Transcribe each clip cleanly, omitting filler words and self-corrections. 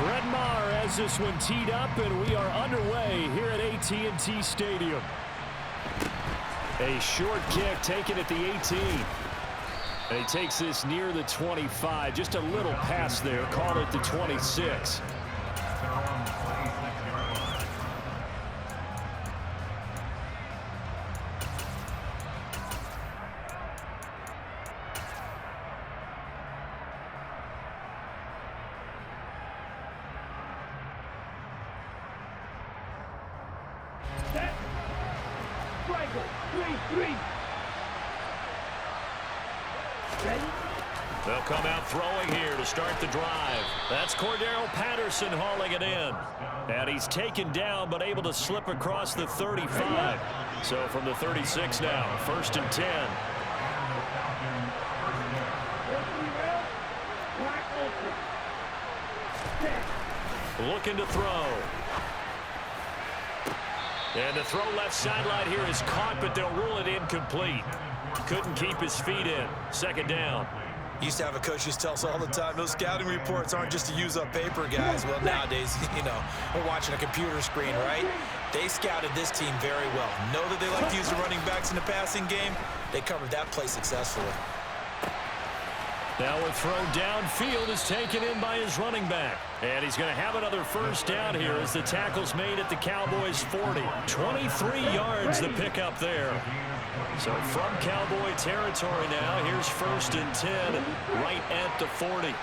Brett Maher has this one teed up, and we are underway here at AT&T Stadium. A short kick taken at the 18. And he takes this near the 25. Just a little pass there. Called it the 26. They'll come out throwing here to start the drive. That's Cordero Patterson hauling it in. And he's taken down but able to slip across the 35. So from the 36 now, 1st and 10. Looking to throw. And the throw left sideline here is caught, but they'll rule it incomplete. Couldn't keep his feet in. 2nd down. Used to have a coach who tells us all the time, those scouting reports aren't just to use up paper, guys. Well, nowadays, we're watching a computer screen, right? They scouted this team very well. Know that they like to use the running backs in the passing game. They covered that play successfully. Now a throw downfield is taken in by his running back. And he's going to have another 1st down here as the tackle's made at the Cowboys' 40. 23 yards the pickup there. So from Cowboy territory now, here's 1st and 10, right at the 40.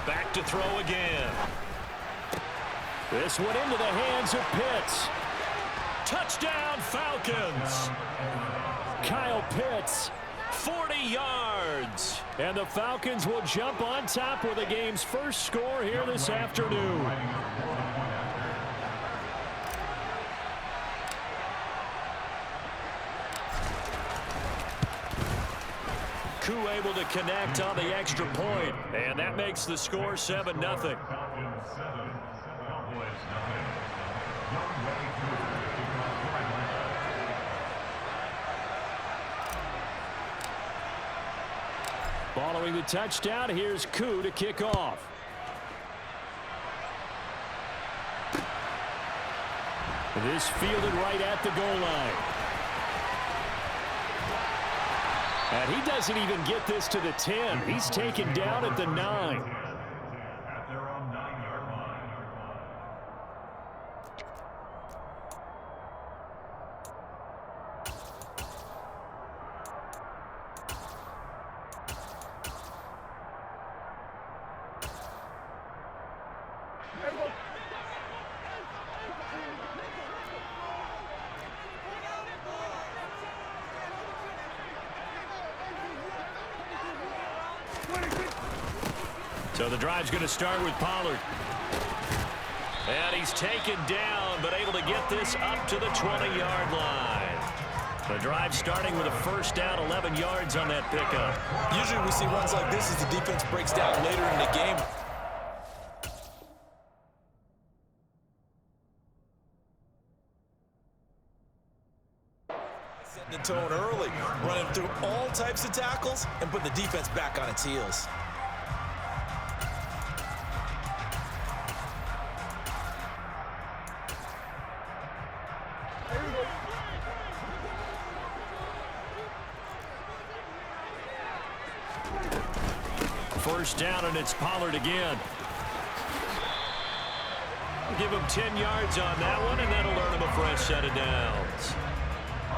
Back to throw again. This one into the hands of Pitts. Touchdown, Falcons. Kyle Pitts, 40 yards. And the Falcons will jump on top with the game's first score here this afternoon. Able to connect on the extra point, and that makes the score 7-0. Following the touchdown, here's Koo to kick off. This fielded right at the goal line. And he doesn't even get this to the 10. He's taken down at the 9. At their own 9-yard line. So the drive's going to start with Pollard. And he's taken down, but able to get this up to the 20-yard line. The drive starting with a 1st down, 11 yards on that pickup. Usually we see runs like this as the defense breaks down later in the game. Setting the tone early, running through all types of tackles and putting the defense back on its heels. First down, and it's Pollard again. Give him 10 yards on that one, and that'll earn him a fresh set of downs.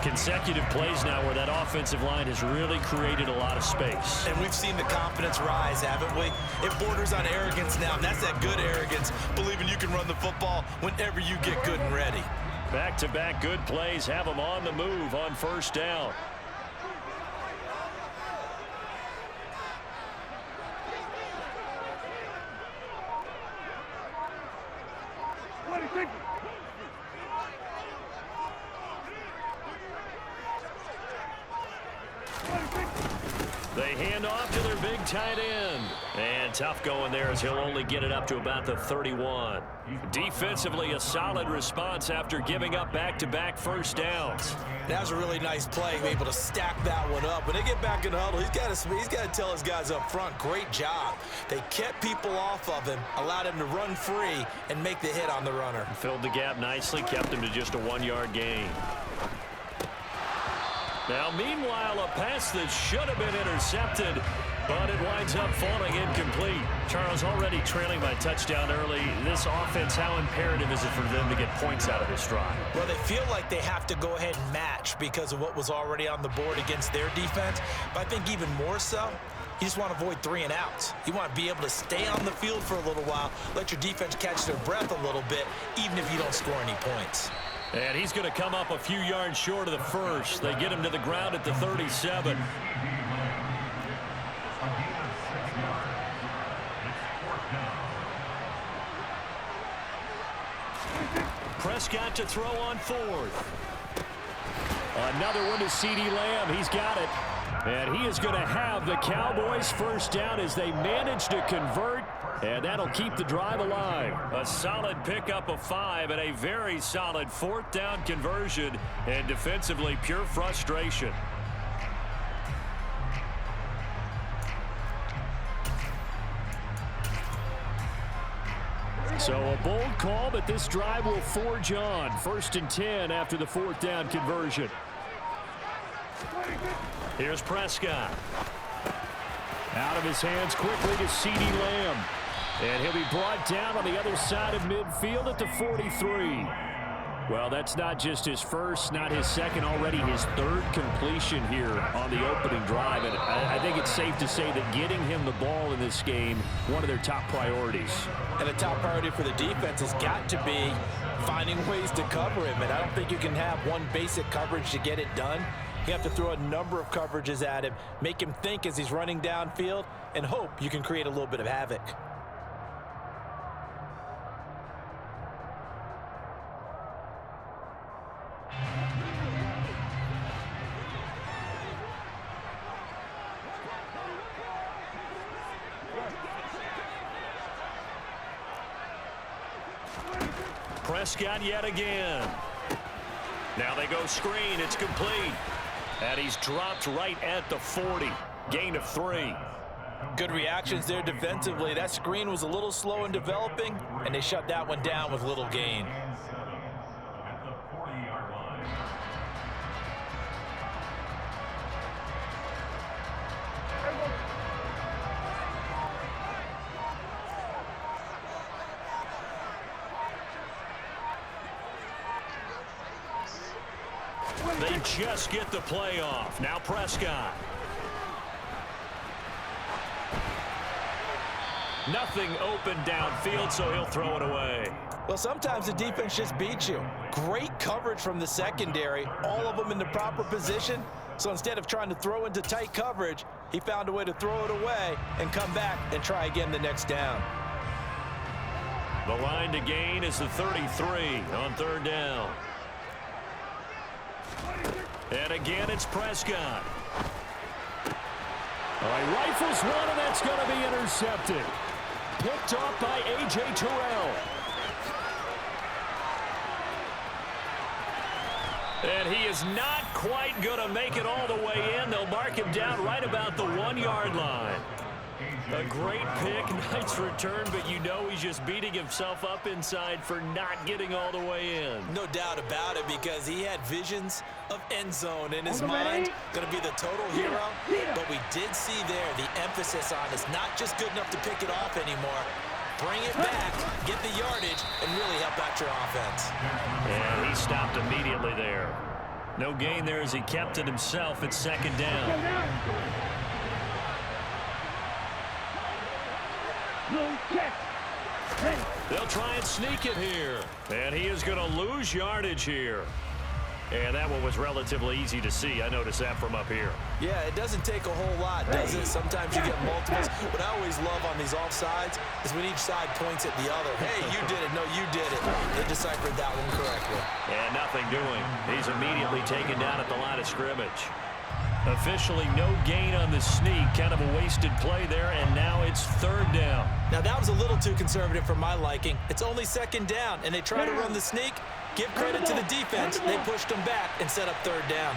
Consecutive plays now where that offensive line has really created a lot of space. And we've seen the confidence rise, haven't we? It borders on arrogance now, and that's that good arrogance, believing you can run the football whenever you get good and ready. Back-to-back good plays have them on the move on 1st down. They hand off to their big tight end. And tough going there as he'll only get it up to about the 31. Defensively, a solid response after giving up back-to-back first downs. That was a really nice play, able to stack that one up. When they get back in the huddle, he's got to tell his guys up front, great job. They kept people off of him, allowed him to run free, and make the hit on the runner. Filled the gap nicely, kept him to just a 1-yard gain. Now, meanwhile, a pass that should have been intercepted, but it winds up falling incomplete. Charles, already trailing by touchdown early. This offense, how imperative is it for them to get points out of this drive? Well, they feel like they have to go ahead and match because of what was already on the board against their defense. But I think even more so, you just want to avoid 3 and outs. You want to be able to stay on the field for a little while, let your defense catch their breath a little bit, even if you don't score any points. And he's going to come up a few yards short of the first. They get him to the ground at the 37. Prescott to throw on 4th. Another one to CeeDee Lamb. He's got it. And he is going to have the Cowboys first down as they manage to convert. And that'll keep the drive alive. A solid pickup of 5 and a very solid 4th down conversion. And defensively, pure frustration. So a bold call, but this drive will forge on. 1st and 10 after the 4th down conversion. Here's Prescott. Out of his hands quickly to CeeDee Lamb. And he'll be brought down on the other side of midfield at the 43. Well, that's not just his first, not his second, already his 3rd completion here on the opening drive. And I think it's safe to say that getting him the ball in this game, one of their top priorities. And the top priority for the defense has got to be finding ways to cover him. And I don't think you can have one basic coverage to get it done. You have to throw a number of coverages at him, make him think as he's running downfield, and hope you can create a little bit of havoc. Prescott yet again. Now they go screen. It's complete. And he's dropped right at the 40. Gain of 3. Good reactions there defensively. That screen was a little slow in developing, and they shut that one down with little gain. At the 40-yard line. They just get the play off. Now Prescott. Nothing open downfield, so he'll throw it away. Well, sometimes the defense just beats you. Great coverage from the secondary, all of them in the proper position. So instead of trying to throw into tight coverage, he found a way to throw it away and come back and try again the next down. The line to gain is the 33 on 3rd down. And again, it's Prescott. All right, rifles one, and that's going to be intercepted. Picked off by A.J. Terrell. And he is not quite going to make it all the way in. They'll mark him down right about the 1-yard line. A great pick, nice return, but you know he's just beating himself up inside for not getting all the way in. No doubt about it, because he had visions of end zone in his mind. Going to be the total hero. But we did see there the emphasis on it's not just good enough to pick it off anymore. Bring it back, get the yardage, and really help out your offense. And he stopped immediately there. No gain there as he kept it himself at 2nd down. They'll try and sneak it here. And he is going to lose yardage here. And that one was relatively easy to see. I noticed that from up here. Yeah, it doesn't take a whole lot, does it? Sometimes you get multiples. What I always love on these offsides is when each side points at the other. Hey, you did it. No, you did it. They deciphered that one correctly. And nothing doing. He's immediately taken down at the line of scrimmage. Officially no gain on the sneak. Kind of a wasted play there, and now it's third down. Now, that was a little too conservative for my liking. It's only second down, and they try to run the sneak. Give credit to the defense. They pushed them back and set up third down.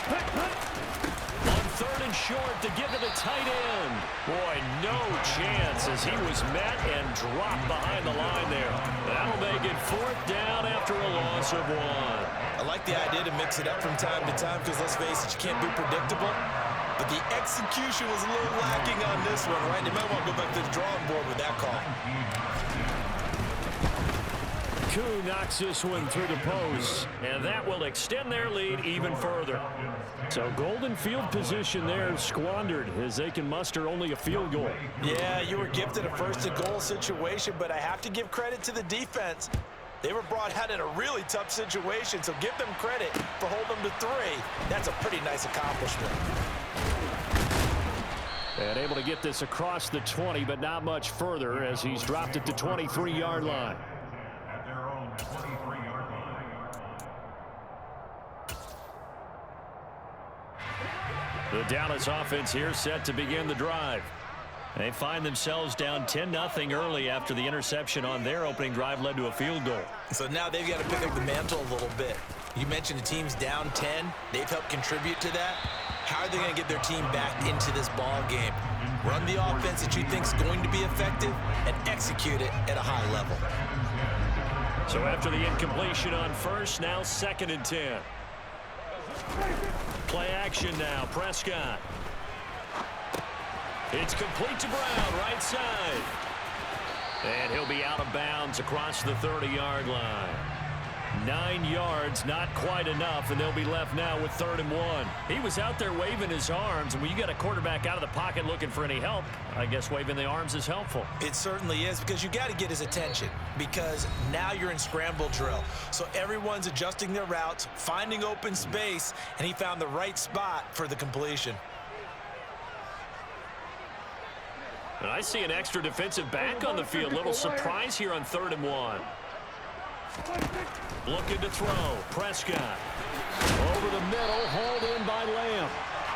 On third and short to give to the tight end. Boy, no chance as he was met and dropped behind the line there. That'll make it fourth down after a loss of 1. I like the idea to mix it up from time to time because, let's face it, you can't be predictable. But the execution was a little lacking on this one, right? They might want to go back to the drawing board with that call. Koo knocks this one through the post, and that will extend their lead even further. So golden field position there squandered as they can muster only a field goal. Yeah, you were gifted a first-and-goal situation, but I have to give credit to the defense. They were brought out in a really tough situation, so give them credit for holding them to 3. That's a pretty nice accomplishment. And able to get this across the 20, but not much further as he's dropped it to 23-yard line. At their own 23-yard line. The Dallas offense here set to begin the drive. They find themselves down 10-0 early after the interception on their opening drive led to a field goal. So now they've got to pick up the mantle a little bit. You mentioned the team's down 10. They've helped contribute to that. How are they going to get their team back into this ball game? Run the offense that you think is going to be effective and execute it at a high level. So after the incompletion on first, now 2nd and 10. Play action now, Prescott. It's complete to Brown, right side. And he'll be out of bounds across the 30-yard line. 9 yards, not quite enough, and they'll be left now with 3rd and 1. He was out there waving his arms, and when you got a quarterback out of the pocket looking for any help, I guess waving the arms is helpful. It certainly is, because you got to get his attention, because now you're in scramble drill. So everyone's adjusting their routes, finding open space, and he found the right spot for the completion. And I see an extra defensive back on the field. Little surprise here on 3rd and 1. Looking to throw. Prescott. Over the middle, hauled in by Lamb.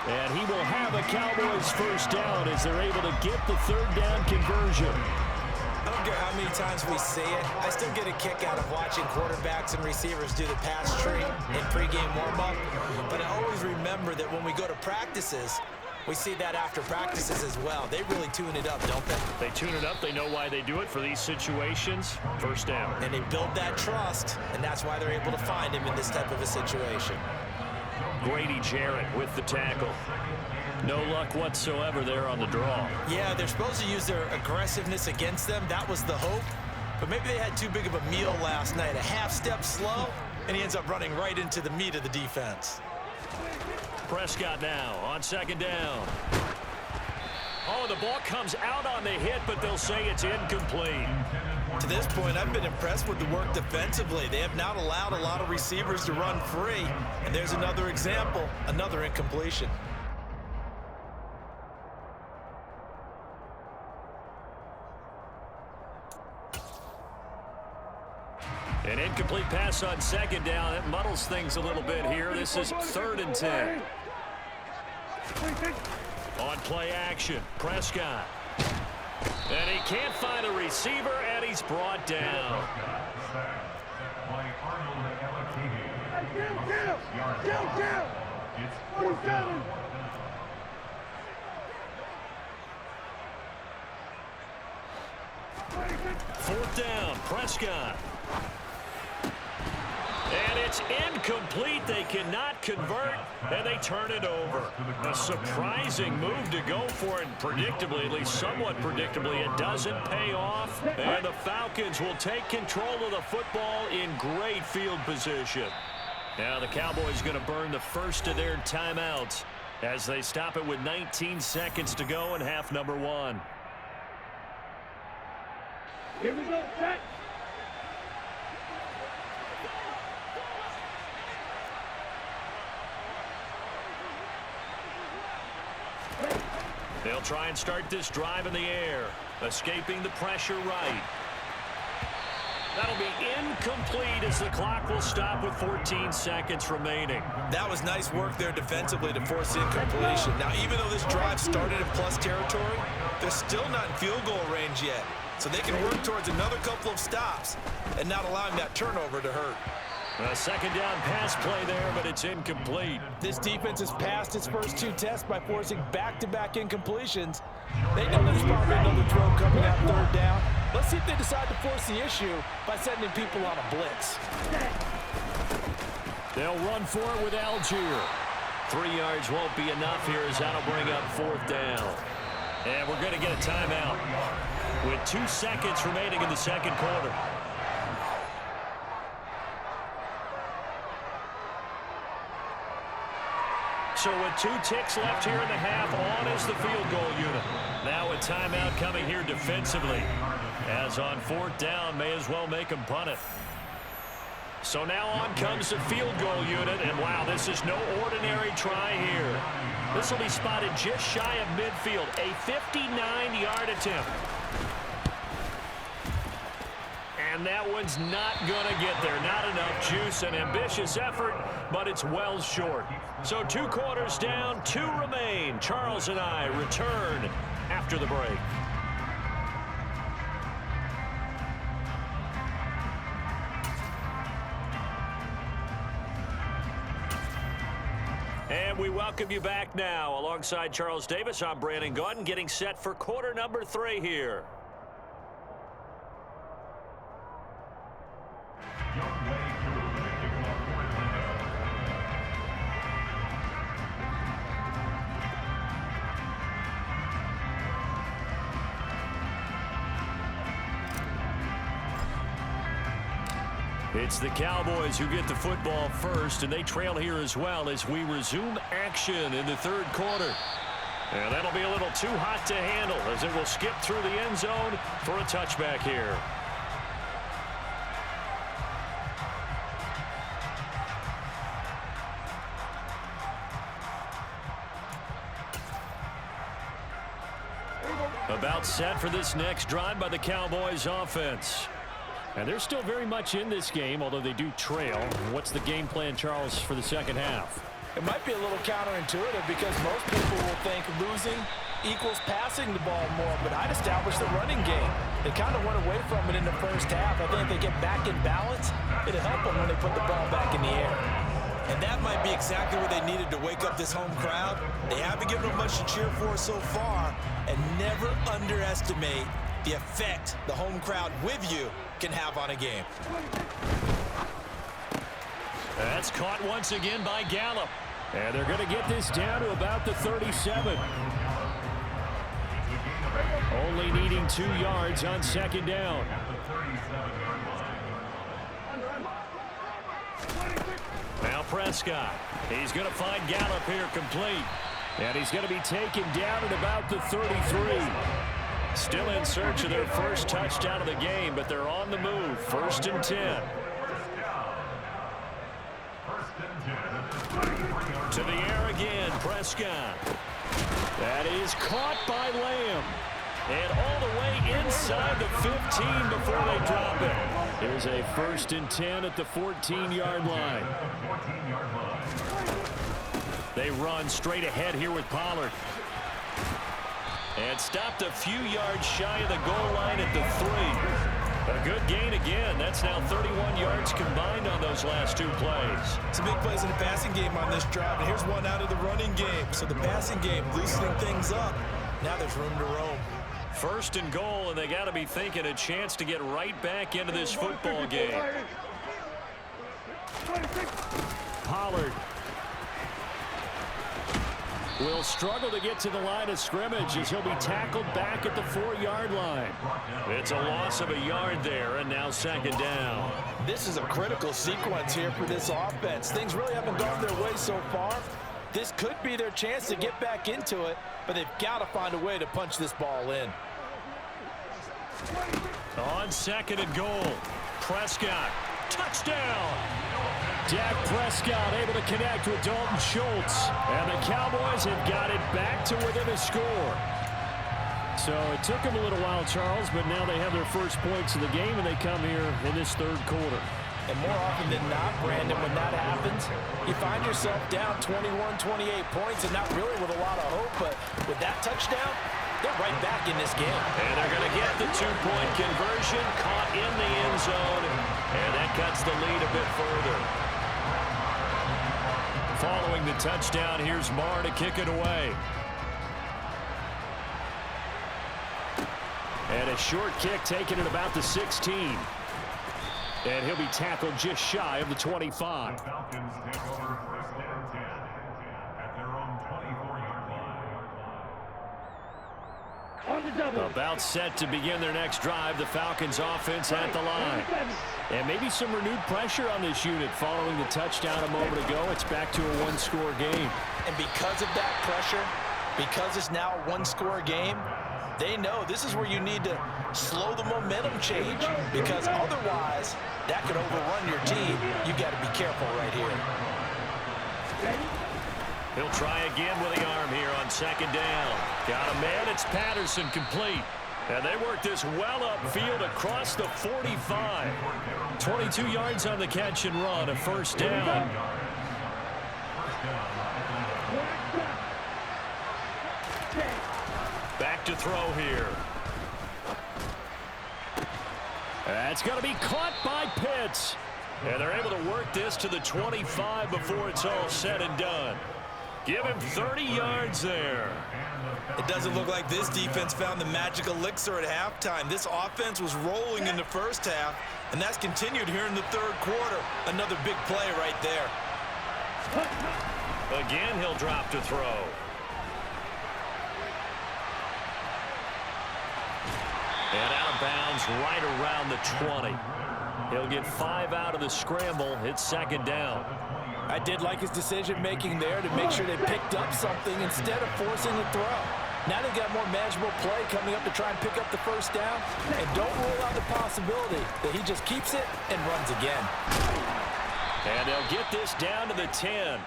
And he will have a Cowboys first down as they're able to get the 3rd down conversion. I don't care how many times we say it, I still get a kick out of watching quarterbacks and receivers do the pass tree in pregame warm-up. But I always remember that when we go to practices, we see that after practices as well. They really tune it up, don't they? They tune it up. They know why they do it for these situations. First down. And they build that trust, and that's why they're able to find him in this type of a situation. Grady Jarrett with the tackle. No luck whatsoever there on the draw. Yeah, they're supposed to use their aggressiveness against them. That was the hope. But maybe they had too big of a meal last night. A half step slow, and he ends up running right into the meat of the defense. Prescott now on 2nd down. Oh, the ball comes out on the hit, but they'll say it's incomplete. To this point, I've been impressed with the work defensively. They have not allowed a lot of receivers to run free. And there's another example, another incompletion. An incomplete pass on 2nd down. That muddles things a little bit here. This is 3rd and 10. On play action, Prescott. And he can't find a receiver, and he's brought down. Fourth down, Prescott. And it's incomplete. They cannot convert, and they turn it over. A surprising move to go for it, and predictably, at least somewhat predictably, it doesn't pay off. And the Falcons will take control of the football in great field position. Now the Cowboys going to burn the first of their timeouts as they stop it with 19 seconds to go in half number 1. Here we go, set. They'll try and start this drive in the air, escaping the pressure right. That'll be incomplete as the clock will stop with 14 seconds remaining. That was nice work there defensively to force the incompletion. Now, even though this drive started in plus territory, they're still not in field goal range yet. So they can work towards another couple of stops and not allowing that turnover to hurt. A second down pass play there, but it's incomplete. This defense has passed its first two tests by forcing back-to-back incompletions. They know there's probably another throw coming out third down. Let's see if they decide to force the issue by sending people on a blitz. They'll run for it with Algier. 3 yards won't be enough here as that'll bring up fourth down. And we're going to get a timeout with 2 seconds remaining in the second quarter. So with 2 ticks left here in the half, on is the field goal unit. Now a timeout coming here defensively. As on fourth down, may as well make them punt it. So now on comes the field goal unit, and wow, this is no ordinary try here. This will be spotted just shy of midfield, a 59-yard attempt. And that one's not going to get there. Not enough juice, an ambitious effort, but it's well short. So 2 quarters down, 2 remain. Charles and I return after the break. And we welcome you back now. Alongside Charles Davis, I'm Brandon Gaudin, getting set for quarter number 3 here. It's the Cowboys who get the football first, and they trail here as well as we resume action in the third quarter. And that'll be a little too hot to handle as it will skip through the end zone for a touchback here. About set for this next drive by the Cowboys offense. And they're still very much in this game, although they do trail. What's the game plan, Charles, for the second half? It might be a little counterintuitive because most people will think losing equals passing the ball more, but I'd establish the running game. They kind of went away from it in the first half. I think if they get back in balance, it'll help them when they put the ball back in the air. And that might be exactly what they needed to wake up this home crowd. They haven't given them much to cheer for so far, and never underestimate the effect the home crowd with you can have on a game. That's caught once again by Gallup. And they're going to get this down to about the 37. Only needing 2 yards on second down. Now Prescott. He's going to find Gallup here complete. And he's going to be taken down at about the 33. Still in search of their first touchdown of the game, but they're on the move. 1st and 10. To the air again, Prescott. That is caught by Lamb. And all the way inside the 15 before they drop it. Here's a 1st and 10 at the 14-yard line. They run straight ahead here with Pollard. And stopped a few yards shy of the goal line at the 3. A good gain again. That's now 31 yards combined on those last 2 plays. Some big plays in the passing game on this drive, and here's one out of the running game. So the passing game loosening things up. Now there's room to roam. 1st and goal, and they got to be thinking a chance to get right back into this football game. Pollard will struggle to get to the line of scrimmage as he'll be tackled back at the 4-yard line. It's a loss of a yard there, and now second down. This is a critical sequence here for this offense. Things really haven't gone their way so far. This could be their chance to get back into it, but they've got to find a way to punch this ball in. On 2nd and goal, Prescott, touchdown! Dak Prescott able to connect with Dalton Schultz. And the Cowboys have got it back to within a score. So it took them a little while, Charles, but now they have their first points of the game, and they come here in this third quarter. And more often than not, Brandon, when that happens, you find yourself down 21, 28 points, and not really with a lot of hope, but with that touchdown, they're right back in this game. And they're going to get the two-point conversion, caught in the end zone, and that cuts the lead a bit further. Following the touchdown, here's Marr to kick it away. And a short kick taken at about the 16. And he'll be tackled just shy of the 25. The Falcons take over first and 10 at their own 24-yard line. On the double. About set to begin their next drive. The Falcons offense at the line. And maybe some renewed pressure on this unit following the touchdown a moment ago. It's back to a one-score game. And because of that pressure, because it's now a one-score game, they know this is where you need to slow the momentum change, because otherwise that could overrun your team. You got to be careful right here. He'll try again with the arm here on second down. Got a man. It's Patterson, complete. And they work this well upfield across the 45. 22 yards on the catch and run, a first down. Back to throw here. That's going to be caught by Pitts. And they're able to work this to the 25 before it's all said and done. Give him 30 yards there. It doesn't look like this defense found the magic elixir at halftime. This offense was rolling in the first half, and that's continued here in the third quarter. Another big play right there. Again, he'll drop to throw. And out of bounds right around the 20. He'll get 5 out of the scramble. It's second down. I did like his decision-making there to make sure they picked up something instead of forcing the throw. Now they've got more manageable play coming up to try and pick up the first down. And don't rule out the possibility that he just keeps it and runs again. And they'll get this down to the 10.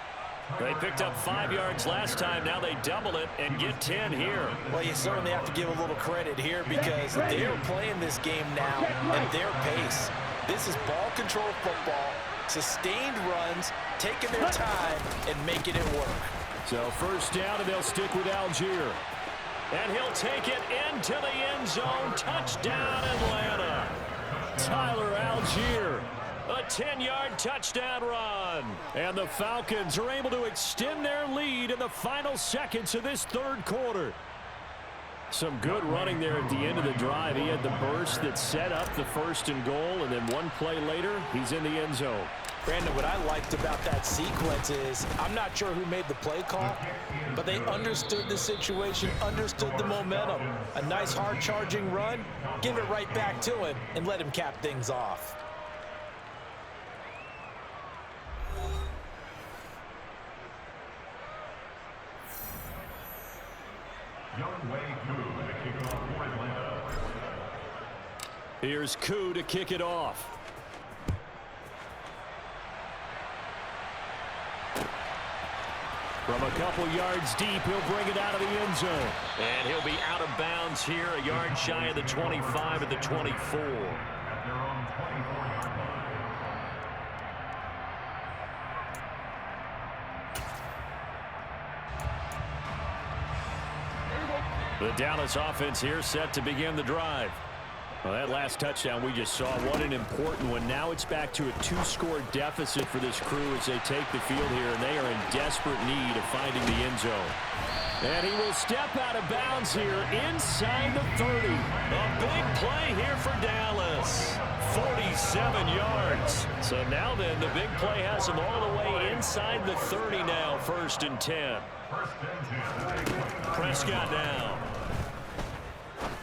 They picked up 5 yards last time. Now they double it and get 10 here. Well, you certainly have to give a little credit here, because they're playing this game now at their pace. This is ball control football, sustained runs, taking their time and making it work. So first down, and they'll stick with Algier. And he'll take it into the end zone. Touchdown, Atlanta. Tyler Algier. A 10-yard touchdown run. And the Falcons are able to extend their lead in the final seconds of this third quarter. Some good running there at the end of the drive. He had the burst that set up the first and goal, and then one play later, he's in the end zone. Brandon, what I liked about that sequence is, I'm not sure who made the play call, but they understood the situation, understood the momentum. A nice hard-charging run, give it right back to him, and let him cap things off. Here's Koo to kick it off. From a couple yards deep, he'll bring it out of the end zone. And he'll be out of bounds here, a yard shy of the 25 at the 24. The Dallas offense here set to begin the drive. Well, that last touchdown we just saw, what an important one. Now it's back to a 2-score deficit for this crew as they take the field here, and they are in desperate need of finding the end zone. And he will step out of bounds here inside the 30. A big play here for Dallas. 47 yards. So now then, the big play has him all the way inside the 30 now, 1st and 10. Prescott down.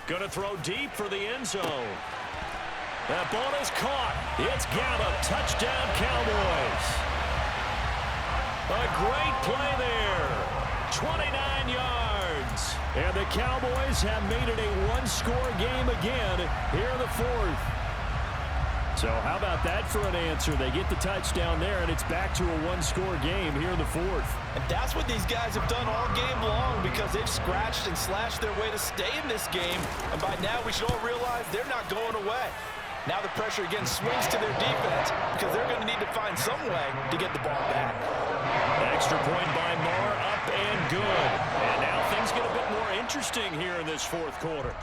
Going to throw deep for the end zone. That ball is caught. It's Gallup. Touchdown, Cowboys. A great play there. 29 yards. And the Cowboys have made it a one-score game again here in the 4th. So how about that for an answer? They get the touchdown there, and it's back to a one-score game here in the 4th. And that's what these guys have done all game long, because they've scratched and slashed their way to stay in this game. And by now, we should all realize they're not going away. Now the pressure again swings to their defense because they're going to need to find some way to get the ball back. Extra point by Moore, up and good. And now things get a bit more interesting here in this fourth quarter.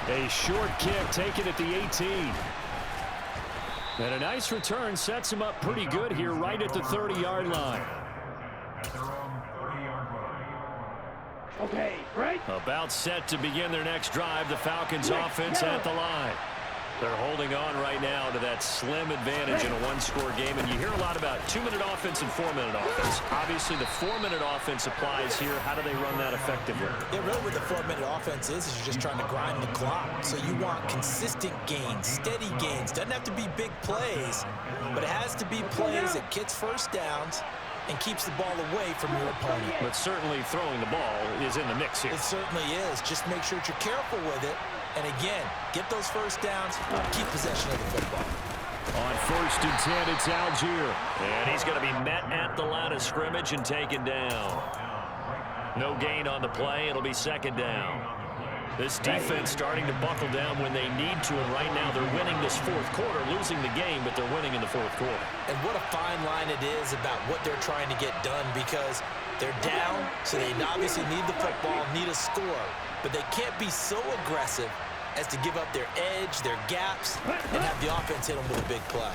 A short kick taken at the 18. And a nice return sets him up pretty good here right at the 30-yard line. At their own 30-yard line. Okay, right? About set to begin their next drive, the Falcons offense at the line. They're holding on right now to that slim advantage in a one-score game, and you hear a lot about 2-minute offense and 4-minute offense. Obviously, the 4-minute offense applies here. How do they run that effectively? Yeah, really what the 4-minute offense is you're just trying to grind the clock. So you want consistent gains, steady gains. Doesn't have to be big plays, but it has to be plays that gets first downs and keeps the ball away from your opponent. But certainly throwing the ball is in the mix here. It certainly is. Just make sure that you're careful with it. And again, get those first downs, keep possession of the football. On 1st and 10, it's Algier. And he's going to be met at the line of scrimmage and taken down. No gain on the play. It'll be 2nd down. This defense starting to buckle down when they need to, and right now they're winning this fourth quarter, losing the game, but they're winning in the fourth quarter. And what a fine line it is about what they're trying to get done, because they're down, so they obviously need the football, need a score, but they can't be so aggressive as to give up their edge, their gaps, and have the offense hit them with a big play.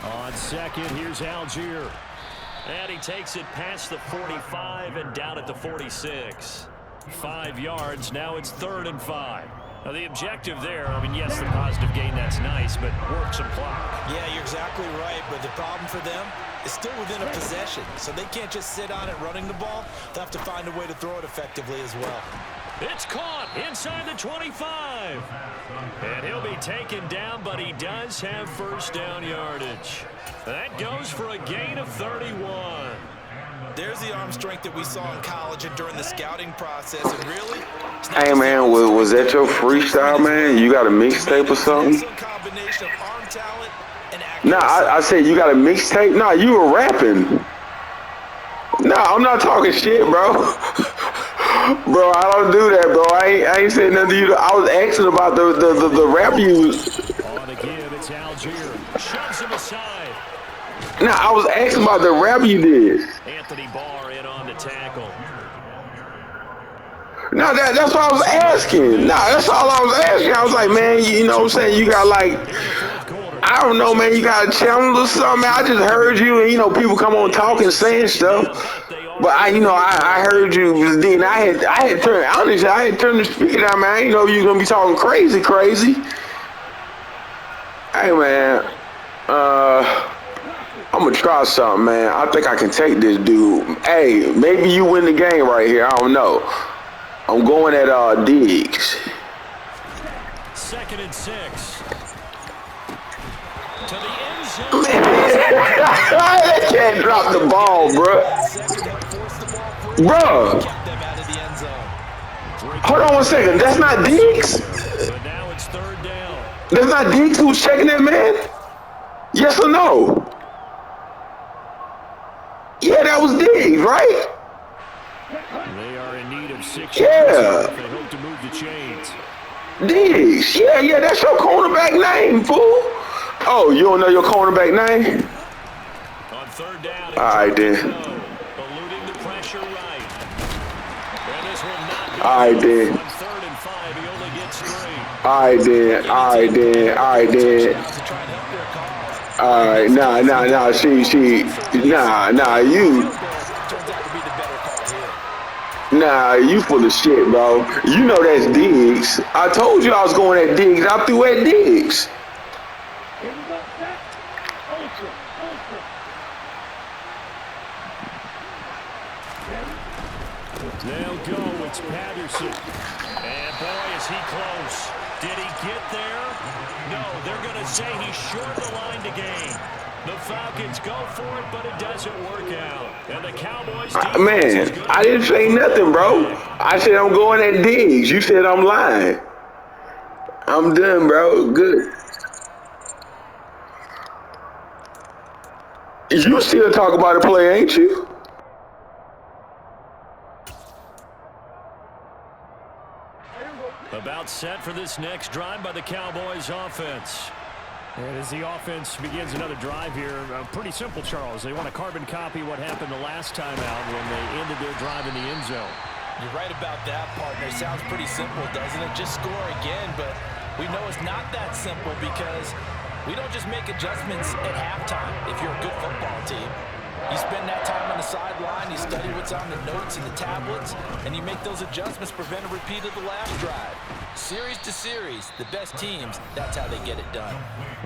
On 2nd, here's Algier. And he takes it past the 45 and down at the 46. 5 yards, now it's 3rd and 5. Now the objective there, I mean, yes, the positive gain, that's nice, but work some clock. Yeah, you're exactly right, but the problem for them is still within a possession, so they can't just sit on it running the ball. They'll have to find a way to throw it effectively as well. It's caught inside the 25. And he'll be taken down, but he does have first down yardage. That goes for a gain of 31. There's the arm strength that we saw in college and during the scouting process, and really, hey man, was that your freestyle, man? You got a mixtape or something? Combination of arm talent and Nah, I said you got a mixtape. Nah, you were rapping. Nah, I'm not talking shit, bro. Bro, I don't do that, bro. I ain't saying nothing to you. I was asking about the rap you. On the give, it's Algier. Shoves him aside. Nah, I was asking about the rap you did. Anthony Barr in on the tackle. No, that's what I was asking. Nah, that's all I was asking. I was like, man, you know what I'm saying? You got like, I don't know, man, you got a channel or something. I just heard you, and you know, people come on talking, saying stuff. But I heard you. Then I had turned. Honestly, I had turned the speaker down, man. I didn't know you was gonna be talking crazy. Hey, man, I'm gonna try something, man. I think I can take this dude. Hey, maybe you win the game right here. I don't know. I'm going at Diggs. 2nd and 6. To the end zone. They can't drop the ball, bro. Hold on 1 second. That's not Diggs. But now it's 3rd down. That's not Diggs who's checking that man. Yes or no? Yeah, that was Diggs, right? They are in need of 6 Yeah. yards if they hope to move the chains. Diggs. Yeah, that's your cornerback name, fool. Oh, you don't know your cornerback name? On 3rd down. All right, then. Eluding the pressure right. And this will not be All right, then. on 3rd and 5. He only gets 3. All right, then. All right, nah, you full of shit, bro. You know that's Diggs. I told you I was going at Diggs. I threw at Diggs. Here we go, set. Ultra. They'll go. It's Patterson. And boy, is he close. Did he get there? No, they're going to say he's short the line to gain. The Falcons go for it, but it doesn't work out. And the Cowboys... Man, I didn't say nothing, bro. I said I'm going at Diggs. You said I'm lying. I'm done, bro. Good. You still talk about the play, ain't you? About set for this next drive by the Cowboys offense. And as the offense begins another drive here, pretty simple, Charles. They want to carbon copy what happened the last time out when they ended their drive in the end zone. You're right about that, partner. Sounds pretty simple, doesn't it? Just score again, but we know it's not that simple because we don't just make adjustments at halftime if you're a good football team. You spend that time on the sideline, you study what's on the notes and the tablets, and you make those adjustments, prevent a repeat of the last drive. Series to series, the best teams, that's how they get it done.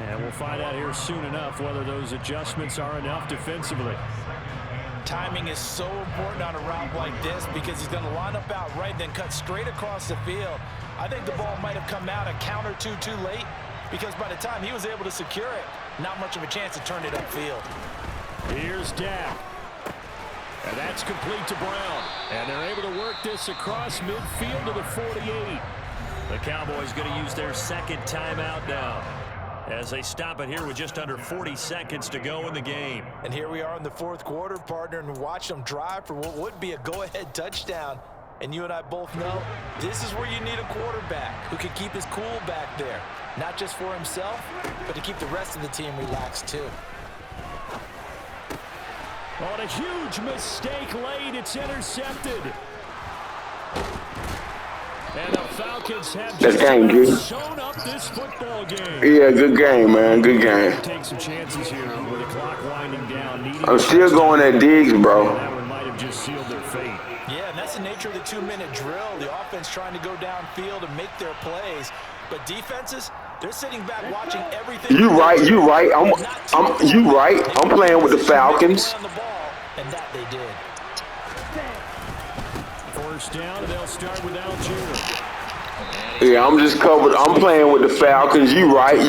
And we'll find out here soon enough whether those adjustments are enough defensively. Timing is so important on a route like this because he's going to line up out right, then cut straight across the field. I think the ball might have come out a count or two too late because by the time he was able to secure it, not much of a chance to turn it upfield. Here's Dak. And that's complete to Brown. And they're able to work this across midfield to the 48. The Cowboys going to use their second timeout now as they stop it here with just under 40 seconds to go in the game. And here we are in the fourth quarter, partner, and watch them drive for what would be a go-ahead touchdown. And you and I both know this is where you need a quarterback who can keep his cool back there, not just for himself, but to keep the rest of the team relaxed too. On a huge mistake late, it's intercepted. And the Falcons have just shown up this football game. Yeah, good game, man. Good game. Take some chances here with the clock winding down. I'm still going at Diggs, bro. That one might have just sealed their fate. Yeah, and that's the nature of the 2-minute drill. The offense trying to go downfield and make their plays. But defenses, they're sitting back watching everything. You right. You right. I'm playing with the Falcons. And that they did. First down, they'll start with Algier. Yeah, I'm just covered. I'm playing with the Falcons. You right.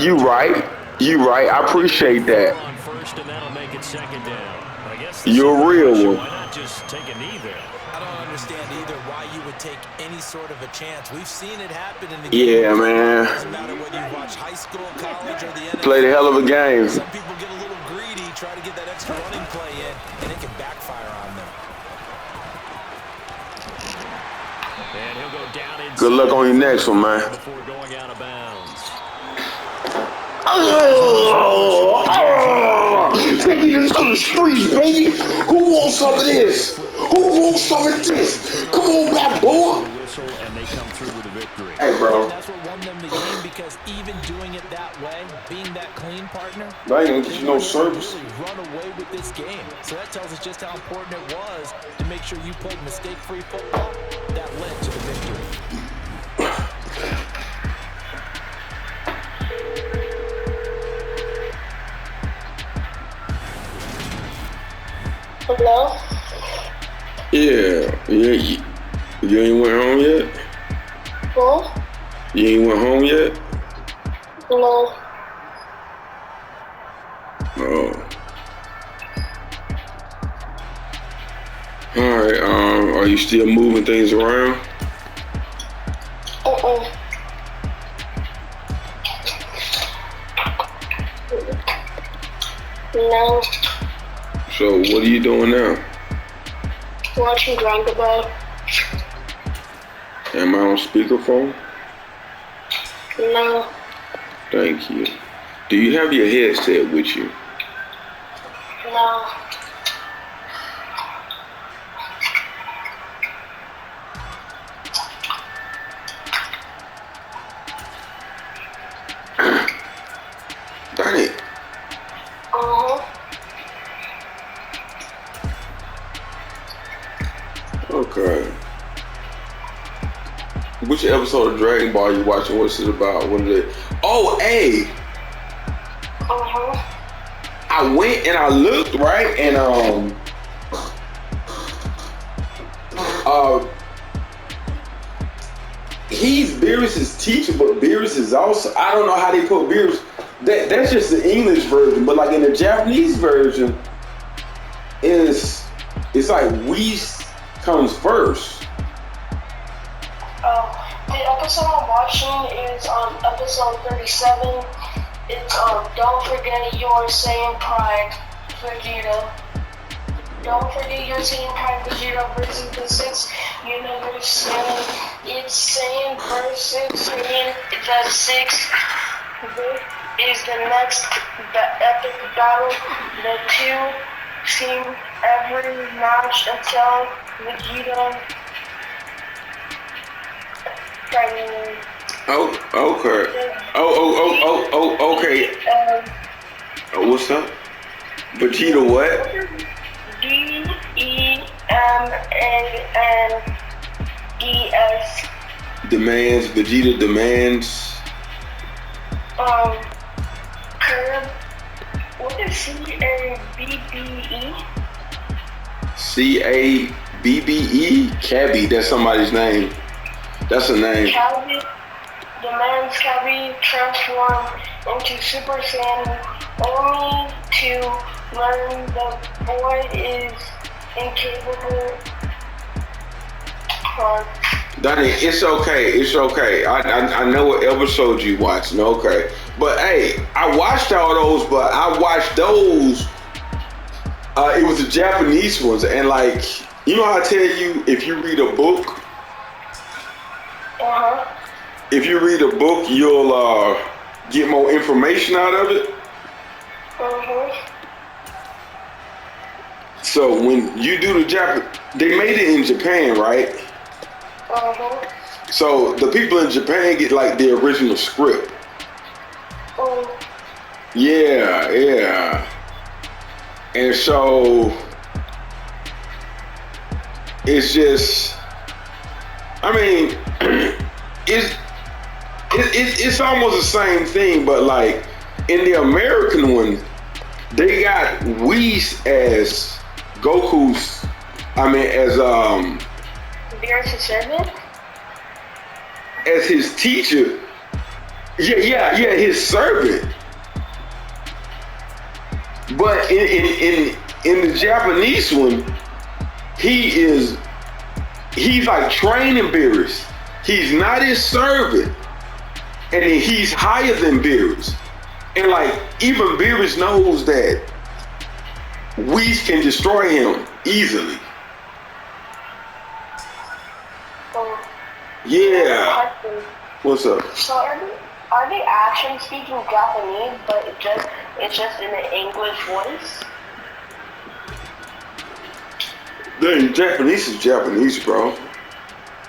I appreciate that. On first, and that'll make it second down. I guess you're a real one. Why not just take a knee there? I don't understand either why you would take any sort of a chance. We've seen it happen in the game. Yeah, man. It doesn't matter whether you watch high school, college, or the NFL. Played a hell of a game. Some people get a little greedy, try to get that extra running play in, and it can backfire on them. And he'll go down inside. Good luck on your next one, man. Before going out of bounds. Take me to the streets, baby. Who wants some of this? Who wants some of this? Come on back, boy. And they come through with a victory. Hey, bro. That's what won them the game because even doing it that way, being that clean partner, I ain't gonna get you no service. really run away with this game. So that tells us just how important it was to make sure you played mistake-free football. That led to the victory. Hello? Yeah. You ain't went home yet? What? You ain't went home yet? No. Oh. Alright, are you still moving things around? No. So what are you doing now? Watching Dragon Ball. Am I on speakerphone? No. Thank you. Do you have your headset with you? No. Darn it. Okay. Which episode of Dragon Ball you watching? What's it about? What is it? Oh, A. I went and I looked, right? And he's Beerus's teacher, but Beerus is also, I don't know how they put Beerus. That's just the English version, but like in the Japanese version, it's like Whis comes first. The episode I'm watching is episode 37. It's Don't Forget Your Saiyan Pride. Vegeta. Don't forget your team Prime Vegeta versus the 6 Universe 7. It's Saiyan versus Saiyan. The 6 is the next epic battle. The two team every match until Vegeta. Oh, okay. Okay. What's up? Vegeta what? DEMANNES. Demands. Vegeta demands. Curb. What is CABBE? CABBE? Cabby. That's somebody's name. That's a name. Cabby demands Cabby transform into Super Saiyan only to learn the boy is incapable. Donnie, it's okay. It's okay. I know what episode you watching. Okay. But hey, I watched all those, but I watched those. It was the Japanese ones. And like, you know how I tell you, if you read a book, if you read a book, you'll get more information out of it. So when you do the they made it in Japan, right? So the people in Japan get like the original script. Yeah. And so it's just, I mean, it's almost the same thing, but like in the American one, they got Whis as Goku's. I mean, as his teacher. Yeah, his servant. But in the Japanese one, he's like training Beerus. He's not his servant. And then he's higher than Beerus. And like even Beerus knows that Whis can destroy him easily. Yeah. What's up? So are they actually speaking Japanese, but it's just in an English voice? Japanese is Japanese, bro.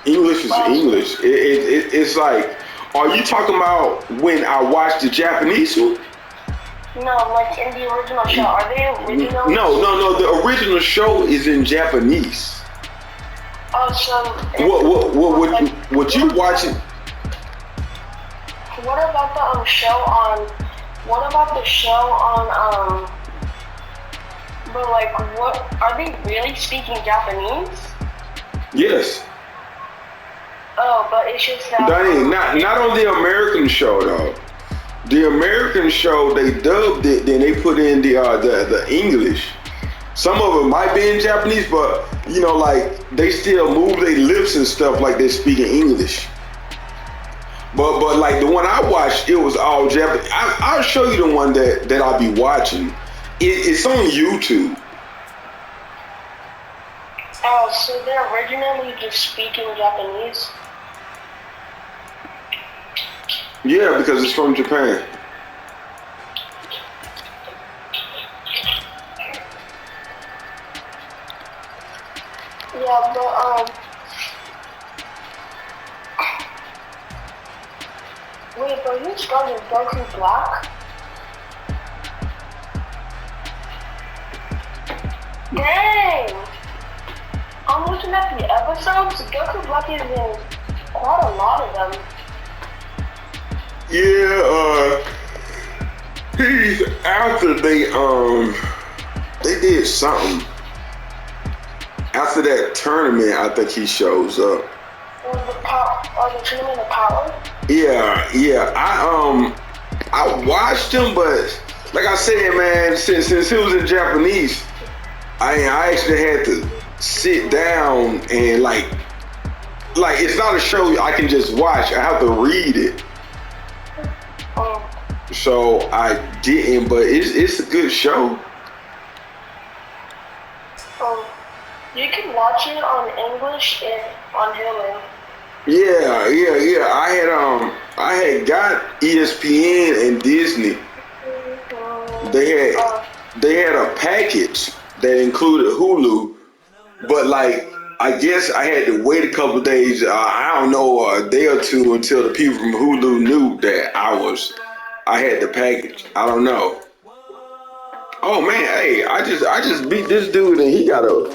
English is English. It's like, are you talking about when I watched the Japanese one? No, like in the original show. Are they original? No. The original show is in Japanese. Oh, so what you watching? What about the show on? What about the show on? But like, what are they really speaking Japanese? Yes. Oh, but it's just that. Not on the American show though. The American show they dubbed it, then they put in the English. Some of it might be in Japanese, but you know, like they still move their lips and stuff like they're speaking English. But like the one I watched, it was all Japanese. I'll show you the one that I'll be watching. It's on YouTube. Oh, so they're originally just speaking Japanese? Yeah, because it's from Japan. Yeah, but wait, but you started Goku Black? Dang! I'm looking at the episodes. Goku Black is in quite a lot of them. Yeah, he's after they did something. After that tournament, I think he shows up. The tournament of power? Yeah. I watched him, but like I said, man, since it was in Japanese, I actually had to sit down and like it's not a show I can just watch. I have to read it. So I didn't, but it's a good show. You can watch it on English and on Hulu. Yeah. I had got ESPN and Disney. They had a package that included Hulu, but like I guess I had to wait a couple of days. I don't know, a day or two until the people from Hulu knew that I had the package. I don't know. Oh man, hey, I just beat this dude and he got a